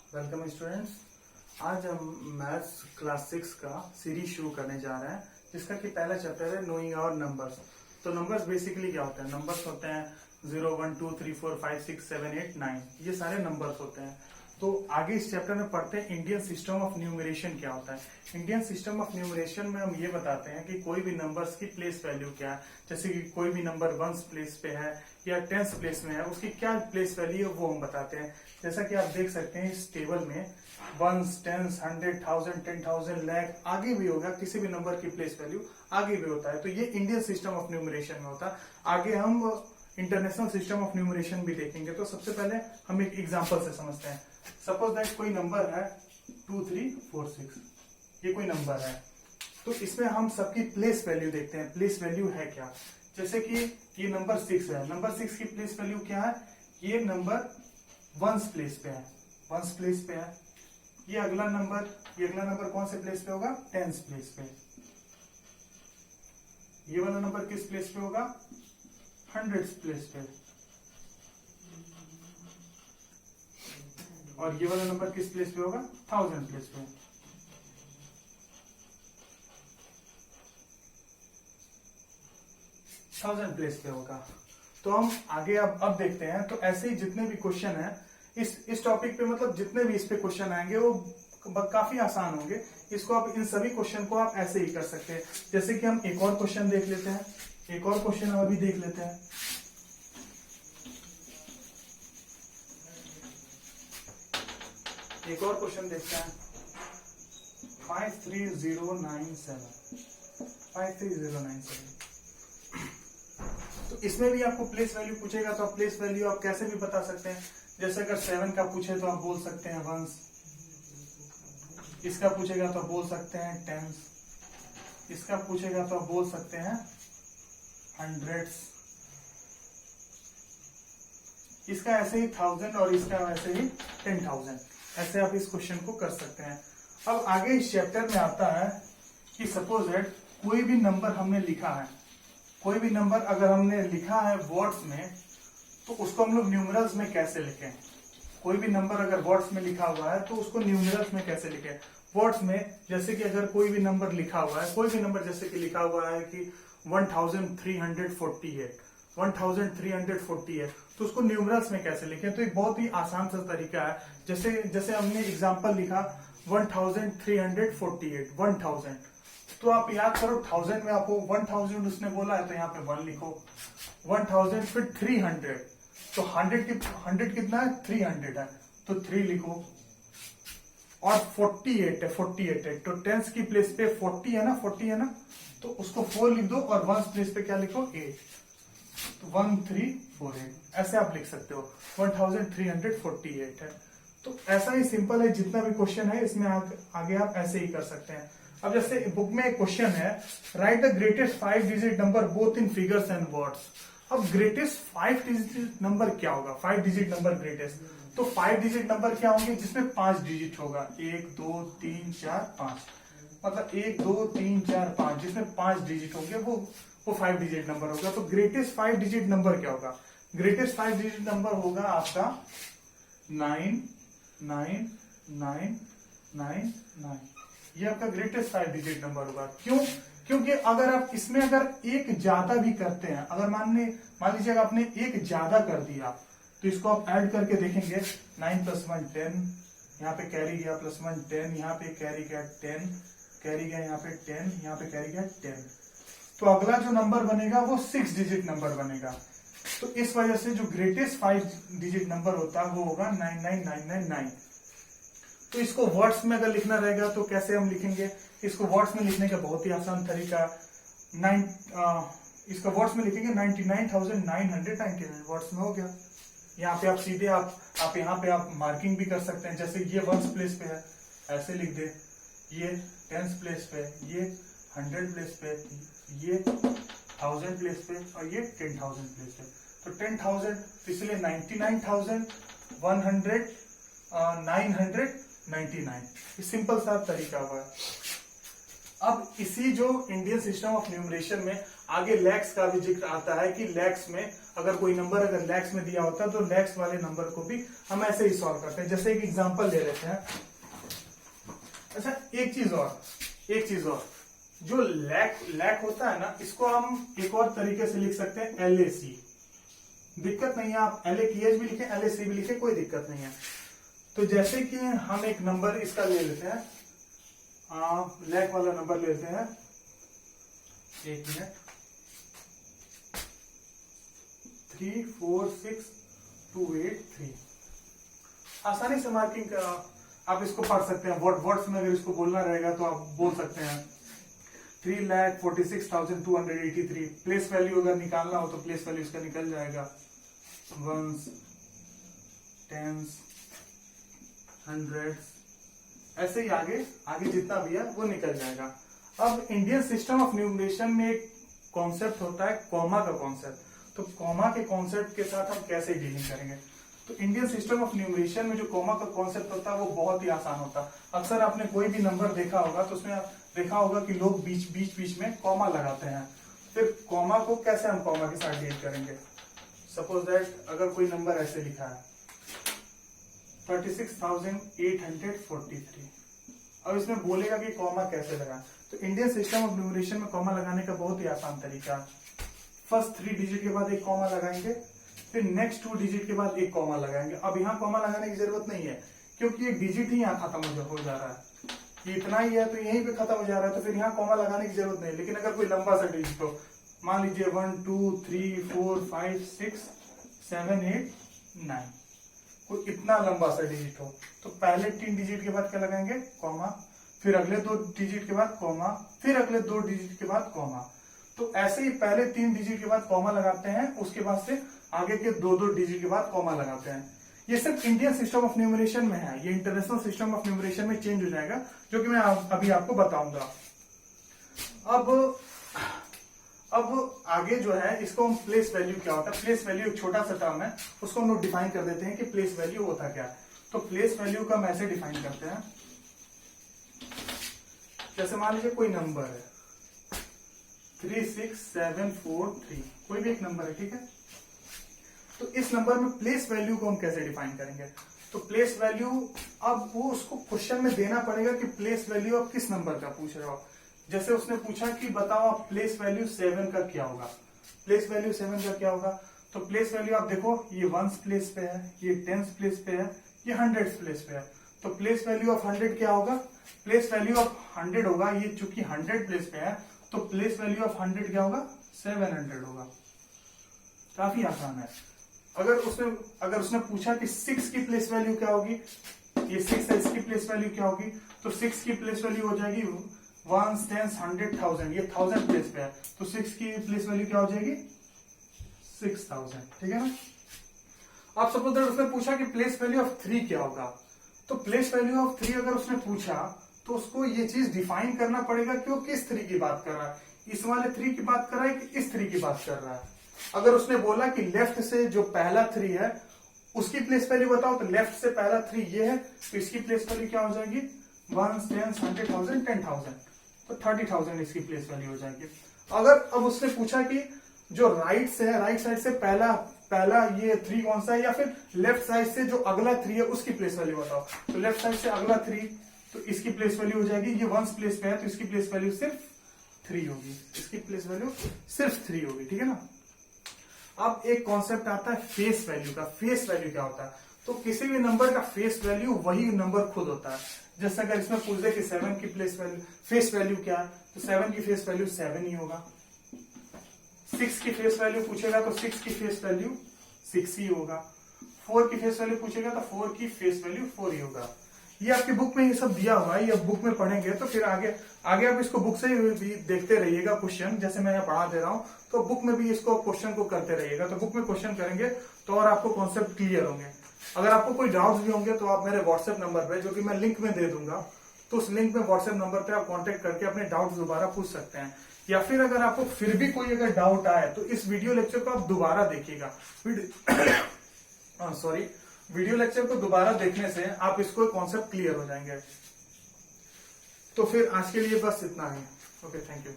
Welcome students. आज हम maths class 6 का सीरीज शुरू करने जा रहे हैं, जिसका कि पहला चैप्टर है नोइंग आवर नंबर्स। तो नंबर्स बेसिकली क्या होते हैं? नंबर्स होते हैं 0, 1, 2, 3, 4, 5, 6, 7, 8, 9, ये सारे नंबर्स होते हैं। तो आगे इस चैप्टर में पढ़ते हैं इंडियन सिस्टम ऑफ न्यूमरेशन क्या होता है। इंडियन सिस्टम ऑफ न्यूमरेशन में हम ये बताते हैं कि कोई भी नंबर्स की प्लेस वैल्यू क्या है। जैसे कि कोई भी नंबर 1 प्लेस पे है या 10 प्लेस में है, उसकी क्या प्लेस वैल्यू है वो हम बताते हैं। जैसा कि आप देख सकते हैं इस टेबल में 1s, 10s, 100, 1000, 10,000, लाख आगे भी होगा, किसी भी नंबर की प्लेस वैल्यू आगे भी होता है। तो ये इंडियन सिस्टम ऑफ न्यूमरेशन में होता है। आगे हम इंटरनेशनल सिस्टम ऑफ न्यूमरेशन भी देखेंगे। तो सबसे पहले हम एक एग्जांपल से समझते हैं। सपोज दैट कोई नंबर है 2, 3, 4, 6, ये कोई नंबर है। तो इसमें हम सबकी प्लेस वैल्यू देखते हैं, प्लेस वैल्यू है क्या। जैसे कि ये नंबर 6 है, नंबर 6 की प्लेस वैल्यू क्या है? ये नंबर 1 प्लेस पे है, 1 प्लेस पे है। ये अगला नंबर कौन से प्लेस पे होगा? 10 प्लेस पे। ये वाला नंबर किस प्लेस पे होगा? 100 प्लेस पे। और ये वाला नंबर किस प्लेस पे होगा? 1000 प्लेस पे। थाउजेंड प्लेस पे होगा। तो हम आगे अब देखते हैं। तो ऐसे ही जितने भी क्वेश्चन है इस टॉपिक पे, मतलब जितने भी इस पे क्वेश्चन आएंगे वो काफी आसान होंगे। इसको आप इन सभी क्वेश्चन को आप ऐसे ही कर सकते हैं। जैसे कि हम एक और क्वेश्चन देख लेते हैं, एक और क्वेश्चन हम अभी देख लेते हैं। एक और क्वेश्चन देखते हैं। 53097। तो इसमें भी आपको प्लेस वैल्यू पूछेगा, तो आप प्लेस वैल्यू आप कैसे भी बता सकते हैं। जैसे अगर 7 का पूछे तो आप बोल सकते हैं 1s, इसका पूछेगा तो आप बोल सकते हैं 10s, इसका पूछेगा तो आप बोल सकते हैं 100s, इसका ऐसे ही 1000 और इसका ऐसे ही 10,000। ऐसे आप इस क्वेश्चन को कर सकते हैं। अब आगे इस चैप्टर में आता है कि सपोज दैट कोई भी नंबर हमने लिखा है, कोई भी नंबर अगर हमने लिखा है वर्ड्स में, तो उसको हम लोग न्यूमरल्स में कैसे लिखें। कोई भी नंबर अगर वर्ड्स में लिखा हुआ है तो उसको न्यूमरल्स में कैसे लिखें। वर्ड्स में जैसे कि अगर कोई भी नंबर लिखा हुआ है, कोई भी नंबर जैसे कि लिखा हुआ है कि 1348, तो उसको न्यूमरल्स में कैसे लिखें। तो एक बहुत ही आसान सा तरीका है। जैसे हमने एग्जाम्पल लिखा 1348, 1000, तो आप याद करो 1000 में आपको 1000 उसने बोला है तो यहाँ पे 1 लिखो, 1000 फिर 300, तो 100 कितना है? 300 है, तो 3 लिखो। और 48 है, तो 10 की प्लेस पे 40 है ना, तो उसको 4 लिख दो और 1 प्लेस पे क्या लिखो? 8, तो 1348 ऐसे आप लिख सकते हो। 1348 है। तो ऐसा ही सिंपल है, जितना भी क्वेश्चन है इसमें आगे आप ऐसे ही कर सकते हैं। अब जैसे बुक में एक क्वेश्चन है, right the greatest 5 digit number both in figures and words. अब ग्रेटेस्ट 5 डिजिट नंबर क्या होगा? 5 डिजिट नंबर ग्रेटेस्ट, तो 5 डिजिट नंबर क्या होंगे जिसमें 5 डिजिट होगा? 1, 2, 3, 4, 5, मतलब 1, 2, 3, 4, 5 जिसमें 5 डिजिट होंगे वो 5 डिजिट नंबर होगा। तो ग्रेटेस्ट 5 डिजिट नंबर क्या होगा? ग्रेटेस्ट 5 डिजिट नंबर होगा आपका 999999। ये आपका ग्रेटेस्ट 5 डिजिट नंबर होगा। क्यों? क्योंकि अगर आप इसमें अगर एक ज्यादा भी करते हैं, अगर मान लीजिए आपने एक ज्यादा कर दिया, तो इसको आप ऐड करके देखेंगे। 9 + 1 10, यहाँ पे कैरी गया +1 10, यहाँ पे कैरी गया 10, कैरी गया यहाँ पे 10, यहाँ पे कैरी गया 10, तो अगला जो नंबर बनेगा वो 6 डिजिट नंबर बनेगा। तो इस वजह से जो ग्रेटेस्ट 5 डिजिट नंबर होता है वो होगा 99999। तो इसको वर्ड्स में अगर लिखना रहेगा तो कैसे हम लिखेंगे? इसको वर्ड्स में लिखने का बहुत ही आसान तरीका, इसको वर्ड्स में लिखेंगे 99,999 वर्ड्स में हो गया। यहाँ पे आप सीधे आप यहाँ पे आप मार्किंग भी कर सकते हैं। जैसे ये 1 प्लेस पे है, ऐसे लिख दे, ये 10 प्लेस पे, ये 100 प्लेस पे, ये 1000 प्लेस पे और ये 10,000 प्लेस पे। तो 10,000, इसलिए 99,999, सिंपल सा तरीका हुआ है। अब इसी जो इंडियन सिस्टम ऑफ न्यूमरेशन में आगे लैक्स का भी जिक्र आता है कि लैक्स में अगर कोई नंबर अगर लैक्स में दिया होता है तो लैक्स वाले नंबर को भी हम ऐसे ही सॉल्व करते हैं। जैसे एक एग्जांपल ले लेते हैं। अच्छा, एक चीज और, जो लैक होता है ना, इसको हम एक और तरीके से लिख सकते हैं, LAC। दिक्कत नहीं है, आप LATH भी लिखे, LAC भी लिखे, कोई दिक्कत नहीं है। तो जैसे कि हम एक नंबर इसका ले लेते हैं, लैक वाला नंबर लेते हैं, 1 मिनट, 346283। आसानी से मार्किंग का आप इसको पढ़ सकते हैं। वर्ड्स में अगर इसको बोलना रहेगा तो आप बोल सकते हैं 3,46,283। प्लेस वैल्यू अगर निकालना हो तो प्लेस वैल्यू इसका निकल जाएगा, वंस, टेंस, हंड्रेड्स, ऐसे ही आगे जितना भी है वो निकल जाएगा। अब इंडियन सिस्टम ऑफ न्यूमरेशन में एक कॉन्सेप्ट होता है कॉमा का कॉन्सेप्ट। तो कॉमा के कॉन्सेप्ट के साथ हम कैसे डीलिंग करेंगे? तो इंडियन सिस्टम ऑफ न्यूमरेशन में जो कॉमा का कॉन्सेप्ट होता है वो बहुत ही आसान होता है। अक्सर आपने कोई भी नंबर देखा होगा तो उसमें देखा होगा कि लोग बीच में कॉमा लगाते हैं। फिर कॉमा को कैसे हम कॉमा के साथ डील करेंगे? सपोज दैट अगर कोई नंबर ऐसे लिखा है 36,843, अब इसमें बोलेगा कि कॉमा कैसे लगाएं। तो इंडियन सिस्टम ऑफ न्यूमरेशन में कॉमा लगाने का बहुत ही आसान तरीका है। फर्स्ट 3 डिजिट के बाद एक कॉमा लगाएंगे, फिर नेक्स्ट 2 डिजिट के बाद एक कॉमा लगाएंगे। अब यहाँ कॉमा लगाने की जरूरत नहीं है क्योंकि एक डिजिट ही यहाँ खत्म हो जा रहा है, ये इतना ही है तो यहीं पे खत्म हो जा रहा है, तो फिर यहाँ कॉमा लगाने की जरूरत नहीं। लेकिन अगर कोई लंबा सा डिजिट हो, मान लीजिए 1 2 3 4 5 6 7 8 9, कोई इतना लंबा सा डिजिट हो, तो पहले 3 डिजिट के बाद क्या लगाएंगे? कॉमा, फिर अगले 2 डिजिट के बाद कॉमा, फिर अगले 2 डिजिट के बाद कॉमा। तो ऐसे ही पहले 3 डिजिट के बाद कॉमा लगाते हैं, उसके बाद से आगे के 2 डिजिट के बाद कॉमा लगाते हैं। ये सिर्फ इंडियन सिस्टम ऑफ न्यूमरेशन में है, ये इंटरनेशनल सिस्टम ऑफ न्यूमरेशन में चेंज हो जाएगा, जो कि मैं अभी आपको बताऊंगा। अब आगे जो है इसको हम प्लेस वैल्यू क्या होता है, प्लेस वैल्यू एक छोटा सा टर्म है, उसको हम लोग डिफाइन कर देते हैं कि प्लेस वैल्यू होता क्या है। तो प्लेस वैल्यू का हम ऐसे डिफाइन करते हैं, जैसे मान लीजिए कोई नंबर है 36743, कोई भी एक नंबर है, ठीक है। तो इस नंबर में प्लेस वैल्यू को हम कैसे डिफाइन करेंगे? तो प्लेस वैल्यू, अब वो उसको क्वेश्चन में देना पड़ेगा कि प्लेस वैल्यू आप किस नंबर का पूछ रहे हो। जैसे उसने पूछा कि बताओ आप प्लेस वैल्यू 7 का क्या होगा, प्लेस वैल्यू 7 का क्या होगा। तो प्लेस वैल्यू आप देखो, ये वंस प्लेस पे है, ये टेंस प्लेस पे है, ये हंड्रेड्स प्लेस पे है। तो प्लेस वैल्यू ऑफ 100 क्या होगा? प्लेस वैल्यू ऑफ 100 होगा, ये चूंकि 100 प्लेस पे है तो प्लेस वैल्यू ऑफ 100 क्या होगा? 700 होगा। काफी आसान है। अगर उसने पूछा कि 6 की प्लेस वैल्यू क्या होगी, ये 6 है, इसकी प्लेस वैल्यू क्या होगी? तो 6 की प्लेस वैल्यू हो जाएगी 1 10 100 1000, ये 1000 प्लेस पे है, तो 6 की प्लेस वैल्यू क्या हो जाएगी? 6000, ठीक है ना। आप सपोज दैट उसने पूछा कि प्लेस वैल्यू ऑफ 3 क्या होगा, तो प्लेस वैल्यू ऑफ 3 अगर उसने पूछा तो उसको ये चीज डिफाइन करना पड़ेगा कि वो किस 3 की बात कर रहा है, इस वाले 3 की बात कर रहा है कि इस 3 की बात कर रहा है। अगर उसने बोला कि लेफ्ट से जो पहला 3 है उसकी प्लेस वैल्यू बताओ, तो लेफ्ट से पहला 3 ये है, तो इसकी प्लेस वैल्यू क्या हो जाएगी? 1 10 100 1000 10,000, तो 30,000 इसकी प्लेस वैल्यू हो जाएगी। अगर अब उसने पूछा कि जो राइट से है, राइट साइड से पहला ये 3 कौन सा है, या फिर लेफ्ट साइड से जो अगला 3 है उसकी प्लेस वैल्यू बताओ, तो लेफ्ट साइड से अगला 3, तो इसकी प्लेस वैल्यू हो जाएगी, ये 1 प्लेस पे है तो इसकी प्लेस वैल्यू सिर्फ 3 होगी, इसकी प्लेस वैल्यू सिर्फ 3 होगी, ठीक है ना। अब एक कॉन्सेप्ट आता है फेस वैल्यू का। फेस वैल्यू क्या होता है? तो किसी भी नंबर का फेस वैल्यू वही नंबर खुद होता है। जैसे अगर इसमें पूछ दे कि 7 की फेस वैल्यू क्या है, तो 7 की फेस वैल्यू 7 ही होगा। 6 की फेस वैल्यू पूछेगा तो 6 की फेस वैल्यू 6 ही होगा। 4 की फेस वैल्यू पूछेगा तो 4 की फेस वैल्यू 4 ही होगा। ये आपकी बुक में ये सब दिया हुआ है, ये बुक में पढ़ेंगे तो फिर आगे आप इसको बुक से भी देखते रहिएगा क्वेश्चन, जैसे मैं यहाँ पढ़ा दे रहा हूँ तो बुक में भी इसको क्वेश्चन को करते रहिएगा। तो बुक में क्वेश्चन करेंगे तो और आपको कॉन्सेप्ट क्लियर होंगे। अगर आपको कोई डाउट्स भी होंगे तो आप मेरे व्हाट्सएप नंबर पे, जो कि मैं लिंक में दे दूंगा, तो उस लिंक में व्हाट्सएप नंबर पे आप कांटेक्ट करके अपने डाउट्स दोबारा पूछ सकते हैं। या फिर अगर आपको फिर भी कोई अगर डाउट आए तो इस वीडियो लेक्चर को आप दोबारा देखिएगा। वीडियो लेक्चर को दोबारा देखने से आप इसको कॉन्सेप्ट क्लियर हो जाएंगे। तो फिर आज के लिए बस इतना ही। Okay, thank you.